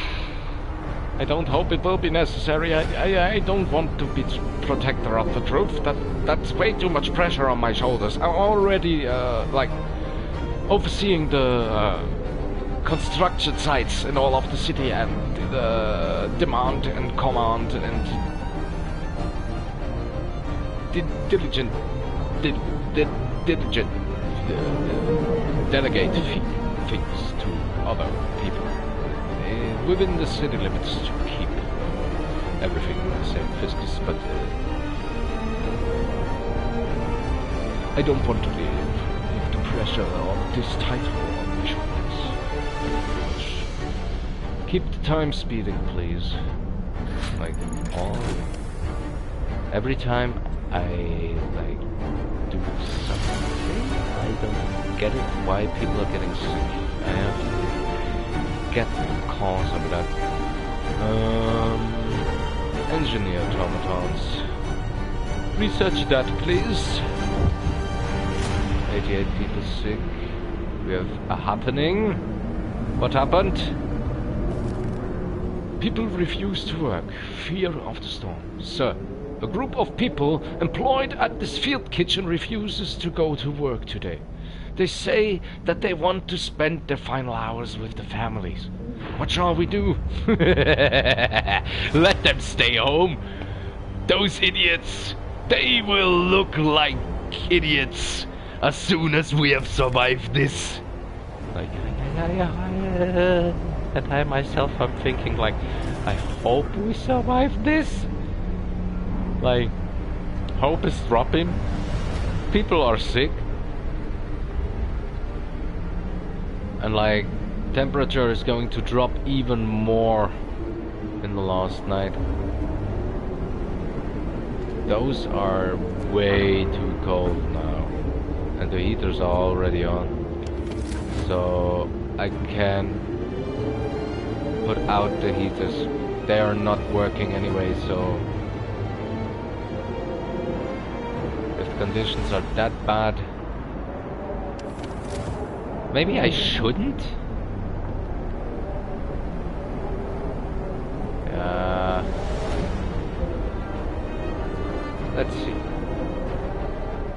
I don't hope it will be necessary. I don't want to be protector of the truth. That's way too much pressure on my shoulders. I'm already, overseeing the, construction sites in all of the city and the demand and command and diligent delegate things to other people within the city limits to keep everything in the same fiscus, but I don't want to leave the pressure of this title on my shoulders. Keep the time speeding, please. Like every time I do something, I don't get it why people are getting sick. I have to get the cause of that. Engineer automatons. Research that, please. 88 people sick. We have a happening. What happened? People refuse to work. Fear of the storm. Sir, a group of people employed at this field kitchen refuses to go to work today. They say that they want to spend their final hours with their families. What shall we do? Let them stay home. Those idiots, they will look like idiots as soon as we have survived this. Like, and I myself am thinking like, I hope we survive this. Like, hope is dropping. People are sick. And like, temperature is going to drop even more in the last night. Those are way too cold now. And the heaters are already on. So I can put out the heaters. They are not working anyway, so if the conditions are that bad, maybe I shouldn't? Let's see.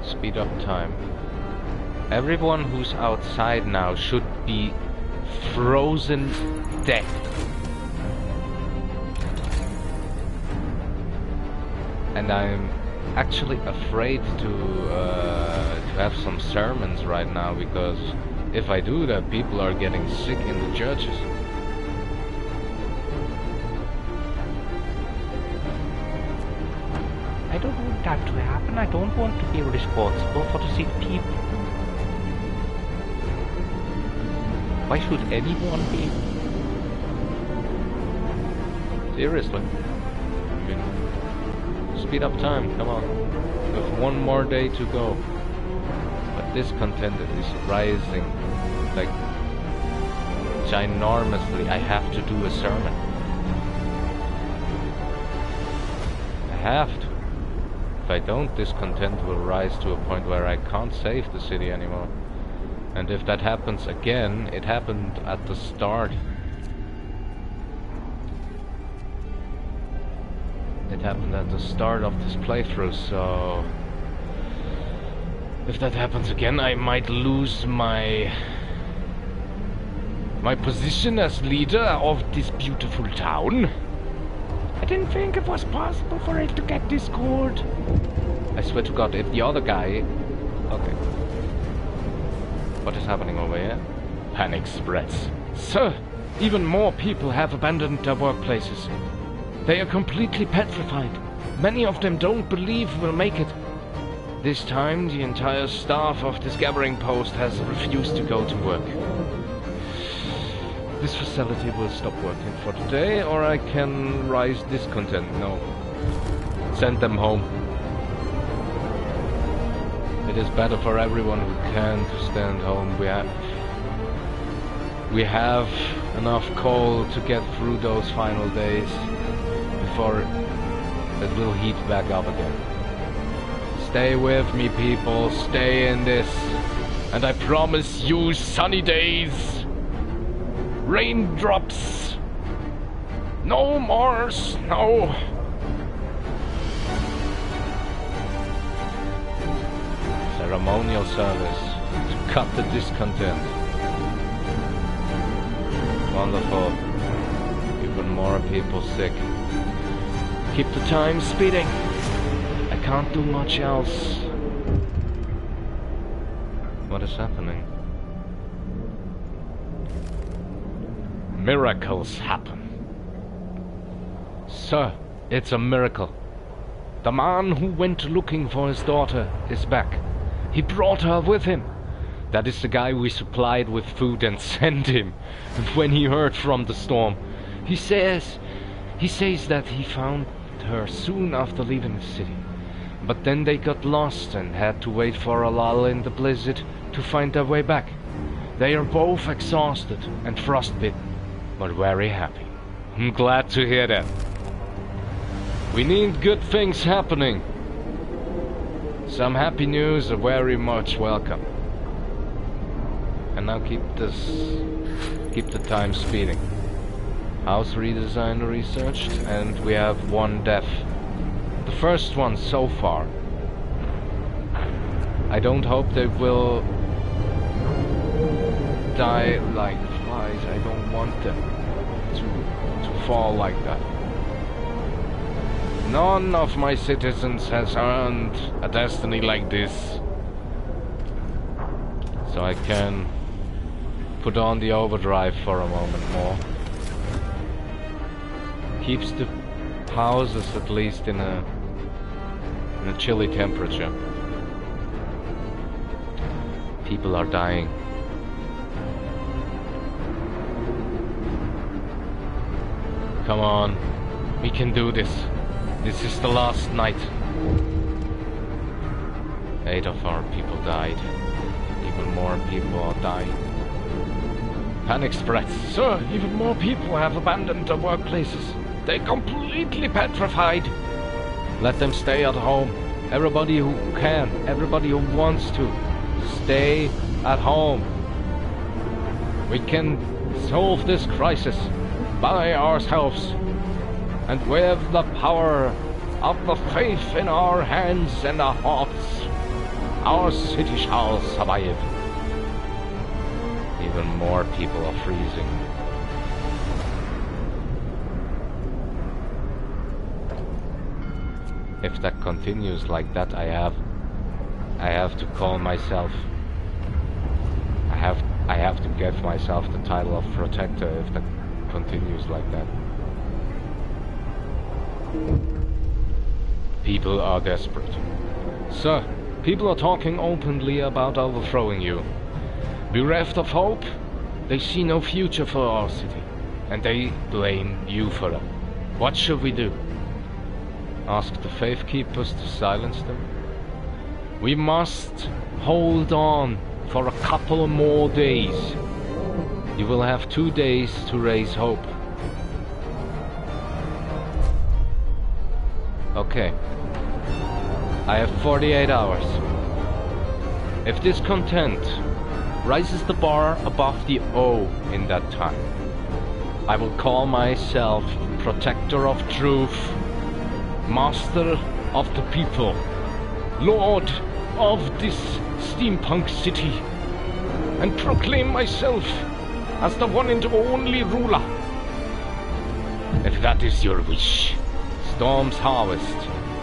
Speed up time. Everyone who's outside now should be frozen dead. And I'm actually afraid to have some sermons right now, because if I do that, people are getting sick in the churches. I don't want that to happen. I don't want to be responsible for the sick people. Why should anyone be? Seriously. Speed up time, come on. With one more day to go. But discontent is rising like ginormously. I have to do a sermon. I have to. If I don't, discontent will rise to a point where I can't save the city anymore. And if that happens again, it happened at the start. It happened at the start of this playthrough, so if that happens again, I might lose my position as leader of this beautiful town. I didn't think it was possible for it to get this good. I swear to God, if the other guy... Okay. What is happening over here? Panic spreads. Sir, even more people have abandoned their workplaces. They are completely petrified. Many of them don't believe we'll make it. This time, the entire staff of this gathering post has refused to go to work. This facility will stop working for today, or I can rise discontent. No. Send them home. It is better for everyone who can to stand home. We have enough coal to get through those final days before it will heat back up again. Stay with me, people. Stay in this. And I promise you sunny days. Raindrops. No more snow. Ceremonial service to cut the discontent. Wonderful. Even more people sick. Keep the time speeding. I can't do much else. What is happening? Miracles happen. Sir, it's a miracle. The man who went looking for his daughter is back. He brought her with him. That is the guy we supplied with food and sent him when he heard from the storm. He says that he found her soon after leaving the city. But then they got lost and had to wait for a lull in the blizzard to find their way back. They are both exhausted and frostbitten, but very happy. I'm glad to hear that. We need good things happening. Some happy news are very much welcome. And now keep the time speeding. House redesign researched, and we have one death. The first one so far. I don't hope they will die like flies. I don't want them to fall like that. None of my citizens has earned a destiny like this. So I can put on the overdrive for a moment more. Keeps the houses at least in a chilly temperature. People are dying. Come on, we can do this. This is the last night. 8 of our people died. Even more people are dying. Panic spreads. Sir, even more people have abandoned their workplaces. They're completely petrified. Let them stay at home. Everybody who can, everybody who wants to, stay at home. We can solve this crisis by ourselves. And with the power of the faith in our hands and our hearts, our city shall survive. Even more people are freezing. If that continues like that, I have to call myself. I have to give myself the title of protector if that continues like that. People are desperate. Sir, people are talking openly about overthrowing you. Bereft of hope, they see no future for our city, and they blame you for it. What should we do? Ask the Faith Keepers to silence them? We must hold on for a couple more days. You will have 2 days to raise hope. Okay. I have 48 hours. If discontent rises the bar above the O in that time, I will call myself Protector of Truth, Master of the People, Lord of this steampunk city, and proclaim myself as the one and only ruler. If that is your wish, storm's harvest.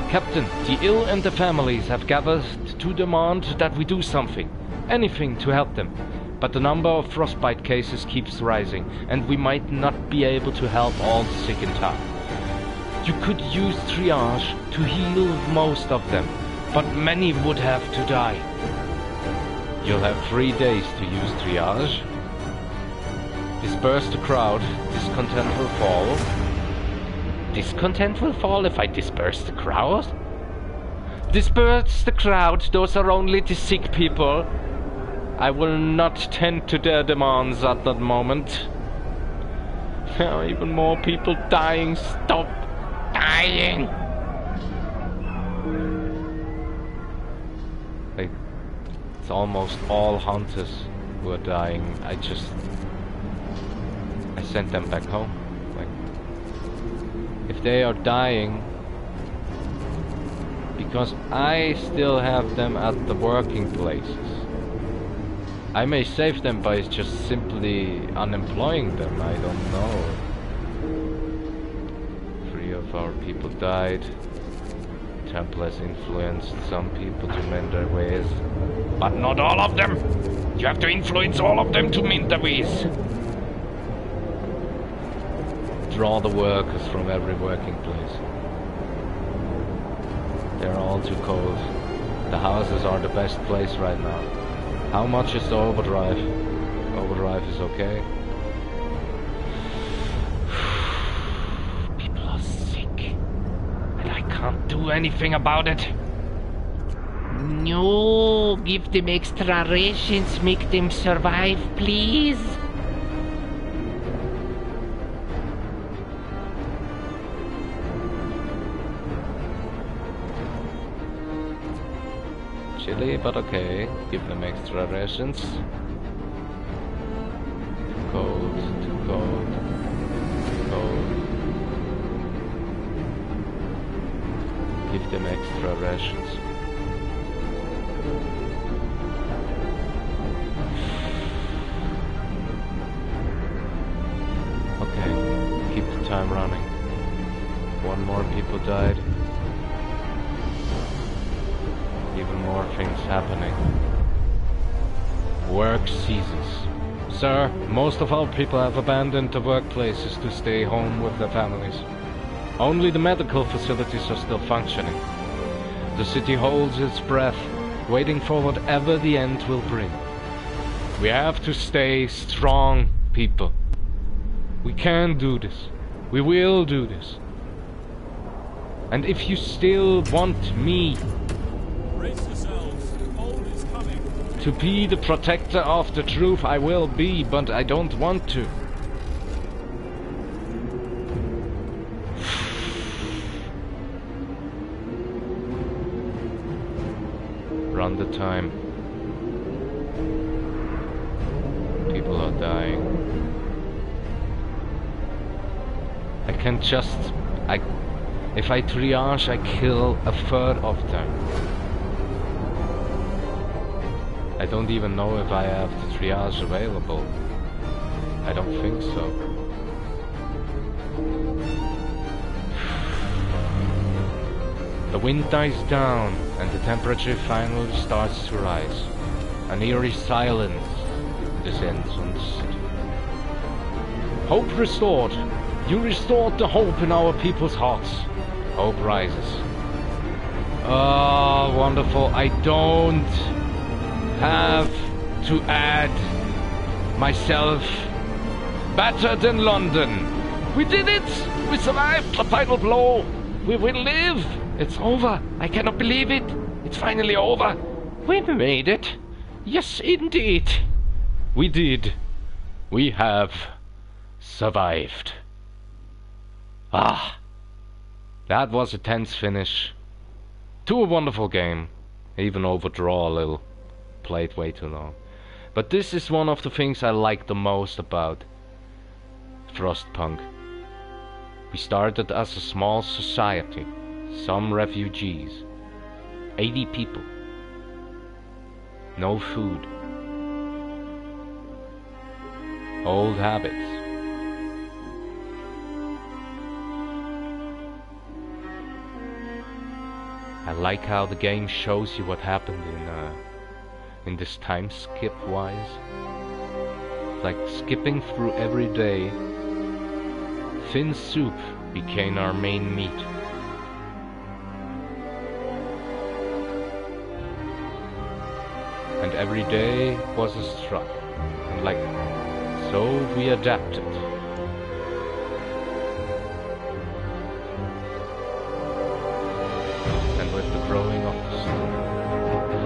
Captain, the ill and the families have gathered to demand that we do something. Anything to help them. But the number of frostbite cases keeps rising, and we might not be able to help all the sick in town. You could use triage to heal most of them, but many would have to die. You'll have 3 days to use triage. Disperse the crowd. Discontent will fall. Discontent will fall if I disperse the crowd? Disperse the crowd. Those are only the sick people. I will not tend to their demands at that moment. There are even more people dying. Stop dying! It's almost all hunters who are dying. I sent them back home. Like, if they are dying because I still have them at the working places, I may save them by just simply unemploying them. I don't know. 3 of our people died. Temple has influenced some people to mend their ways. But not all of them! You have to influence all of them to mend their ways! Draw the workers from every working place. They're all too cold. The houses are the best place right now. How much is the overdrive? Overdrive is okay. People are sick. And I can't do anything about it. No, give them extra rations, make them survive, please. Chilly, but okay. Give them extra rations. Too cold, too cold, too cold. Give them extra rations. Okay, keep the time running. 1 more people died. Even more things happening. Work ceases. Sir, most of our people have abandoned the workplaces to stay home with their families. Only the medical facilities are still functioning. The city holds its breath, waiting for whatever the end will bring. We have to stay strong, people. We can do this. We will do this. And if you still want me to be the protector of the truth, I will be, but I don't want to. Run the time. People are dying. I can just... if I triage, I kill 1/3 of them. I don't even know if I have the triage available. I don't think so. The wind dies down and the temperature finally starts to rise. An eerie silence descends on the city. Hope restored. You restored the hope in our people's hearts. Hope rises. Oh, wonderful. I don't have to add myself. Better than London. We did it! We survived the final blow. We will live. It's over. I cannot believe it. It's finally over. We made it. Yes, indeed. We did. We have survived. Ah, that was a tense finish to a wonderful game. Even overdraw a little. Played way too long. But this is one of the things I like the most about Frostpunk. We started as a small society. Some refugees. 80 people. No food. Old habits. I like how the game shows you what happened in this time skip wise. Like skipping through every day. Thin soup became our main meat. And every day was a struggle. And like, so we adapted. And with the growing of the storm,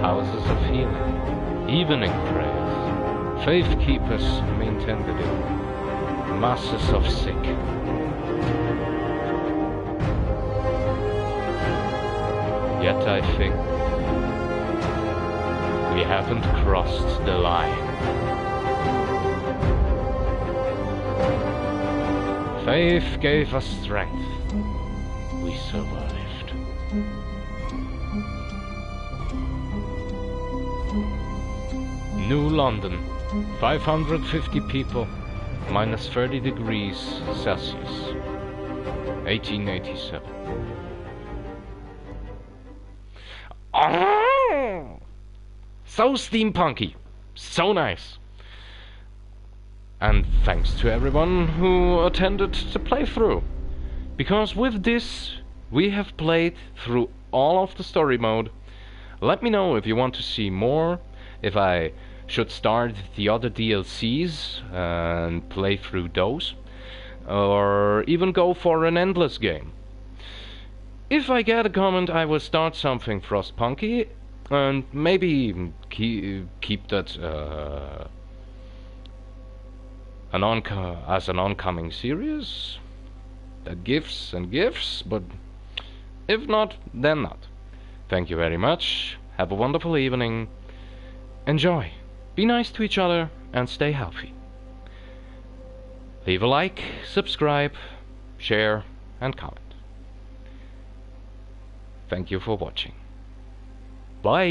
houses of healing, evening prayers, faith keepers maintained the day, masses of sick. Yet I think we haven't crossed the line. Faith gave us strength. We survived. New London, 550 people, minus 30 degrees Celsius, 1887. Oh, so steampunky, so nice. And thanks to everyone who attended the playthrough, because with this we have played through all of the story mode. Let me know if you want to see more, if I should start the other DLCs and play through those, or even go for an endless game. If I get a comment, I will start something Frostpunky, and maybe keep that as an oncoming series that gives and gives, but if not, then not. Thank you very much. Have a wonderful evening. Enjoy. Be nice to each other and stay healthy. Leave a like, subscribe, share and comment. Thank you for watching. Bye.